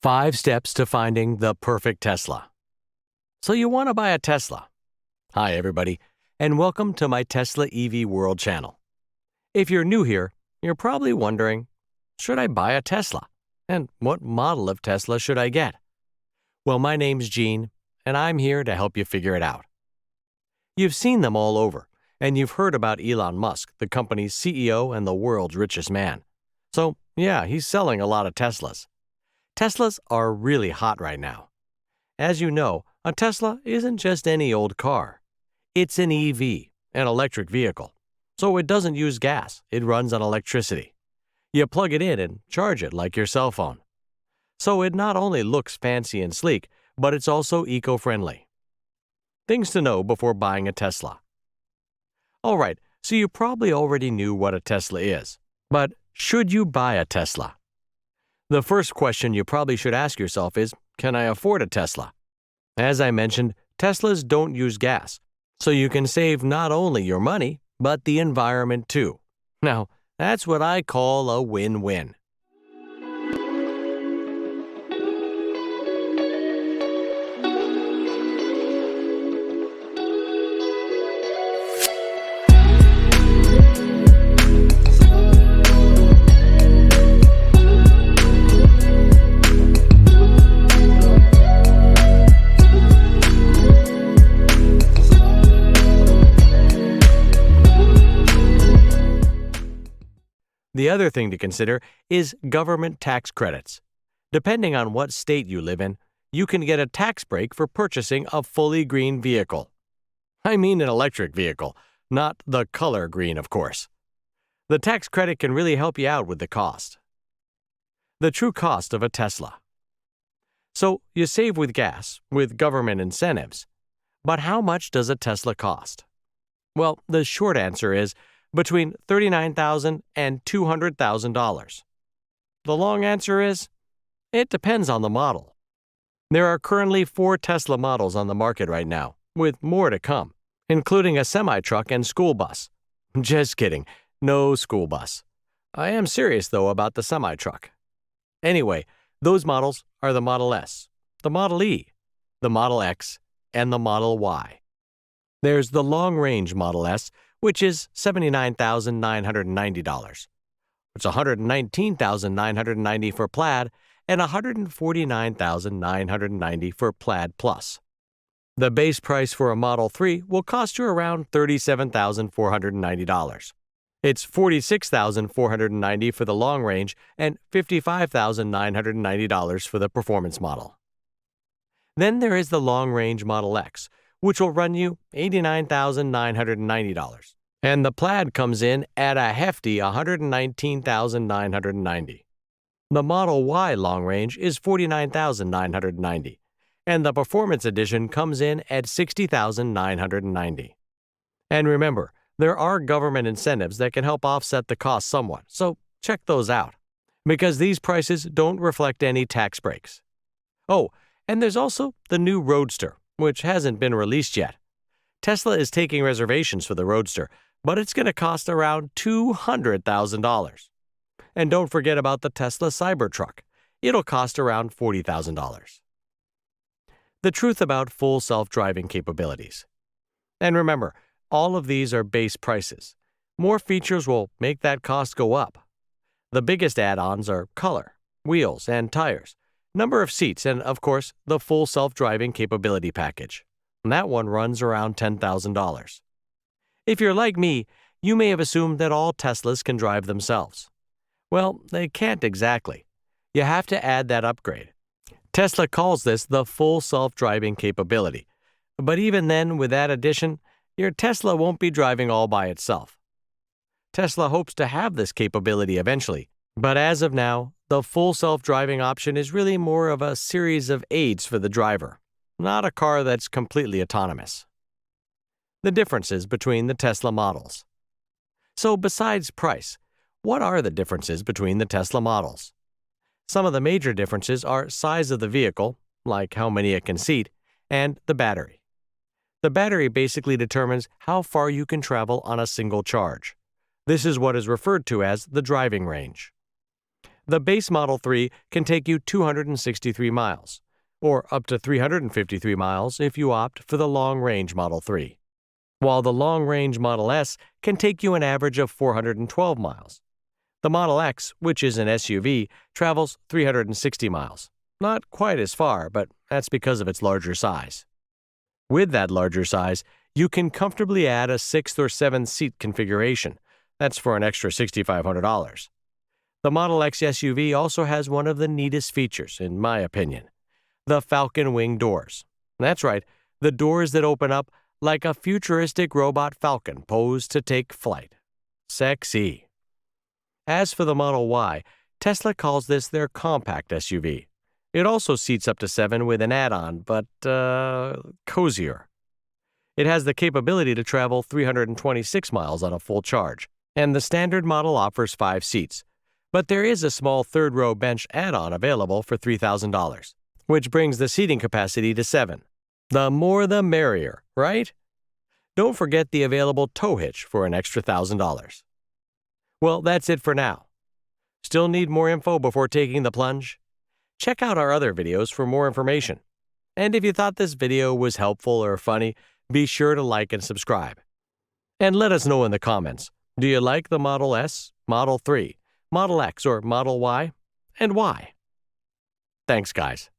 5 steps to finding the perfect Tesla. So you want to buy a Tesla. Hi, everybody, and welcome to my Tesla EV World channel. If you're new here, you're probably wondering, should I buy a Tesla? And what model of Tesla should I get? Well, my name's Gene, and I'm here to help you figure it out. You've seen them all over, and you've heard about Elon Musk, the company's CEO and the world's richest man. So, yeah, he's selling a lot of Teslas. Teslas are really hot right now. As you know, a Tesla isn't just any old car. It's an EV, an electric vehicle. So it doesn't use gas, it runs on electricity. You plug it in and charge it like your cell phone. So it not only looks fancy and sleek, but it's also eco-friendly. Things to know before buying a Tesla. Alright, so you probably already knew what a Tesla is. But should you buy a Tesla? The first question you probably should ask yourself is, can I afford a Tesla? As I mentioned, Teslas don't use gas, so you can save not only your money, but the environment too. Now, that's what I call a win-win. The other thing to consider is government tax credits. Depending on what state you live in, you can get a tax break for purchasing a fully green vehicle. I mean an electric vehicle, not the color green, of course. The tax credit can really help you out with the cost. The true cost of a Tesla. So you save with gas, with government incentives. But how much does a Tesla cost? Well, the short answer is between $39,000 and $200,000. The long answer is, it depends on the model. There are currently 4 Tesla models on the market right now, with more to come, including a semi-truck and school bus. Just kidding, no school bus. I am serious, though, about the semi-truck. Anyway, those models are the Model S, the Model E, the Model X, and the Model Y. There's the long-range Model S, which is $79,990. It's $119,990 for Plaid and $149,990 for Plaid Plus. The base price for a Model 3 will cost you around $37,490. It's $46,490 for the long range and $55,990 for the performance model. Then there is the long-range Model X, which will run you $89,990. And the Plaid comes in at a hefty $119,990. The Model Y long range is $49,990, and the Performance Edition comes in at $60,990. And remember, there are government incentives that can help offset the cost somewhat, so check those out, because these prices don't reflect any tax breaks. Oh, and there's also the new Roadster, which hasn't been released yet. Tesla is taking reservations for the Roadster, but it's going to cost around $200,000. And don't forget about the Tesla Cybertruck. It'll cost around $40,000. The truth about full self-driving capabilities. And remember, all of these are base prices. More features will make that cost go up. The biggest add-ons are color, wheels, and tires, number of seats, and, of course, the full self-driving capability package. And that one runs around $10,000. If you're like me, you may have assumed that all Teslas can drive themselves. Well, they can't exactly. You have to add that upgrade. Tesla calls this the full self-driving capability. But even then, with that addition, your Tesla won't be driving all by itself. Tesla hopes to have this capability eventually, but as of now, the full self-driving option is really more of a series of aids for the driver, not a car that's completely autonomous. The differences between the Tesla models. So besides price, what are the differences between the Tesla models? Some of the major differences are size of the vehicle, like how many it can seat, and the battery. The battery basically determines how far you can travel on a single charge. This is what is referred to as the driving range. The base Model 3 can take you 263 miles, or up to 353 miles if you opt for the long-range Model 3, while the long-range Model S can take you an average of 412 miles. The Model X, which is an SUV, travels 360 miles. Not quite as far, but that's because of its larger size. With that larger size, you can comfortably add a 6th or 7th seat configuration. That's for an extra $6,500. The Model X SUV also has one of the neatest features, in my opinion: the Falcon Wing doors. That's right, the doors that open up like a futuristic robot falcon posed to take flight. Sexy. As for the Model Y, Tesla calls this their compact SUV. It also seats up to 7 with an add-on, but cozier. It has the capability to travel 326 miles on a full charge, and the standard model offers 5 seats. But there is a small third-row bench add-on available for $3,000, which brings the seating capacity to 7. The more the merrier, right? Don't forget the available tow hitch for an extra $1,000. Well, that's it for now. Still need more info before taking the plunge? Check out our other videos for more information. And if you thought this video was helpful or funny, be sure to like and subscribe. And let us know in the comments, do you like the Model S, Model 3, Model X, or Model Y? And why? Thanks, guys.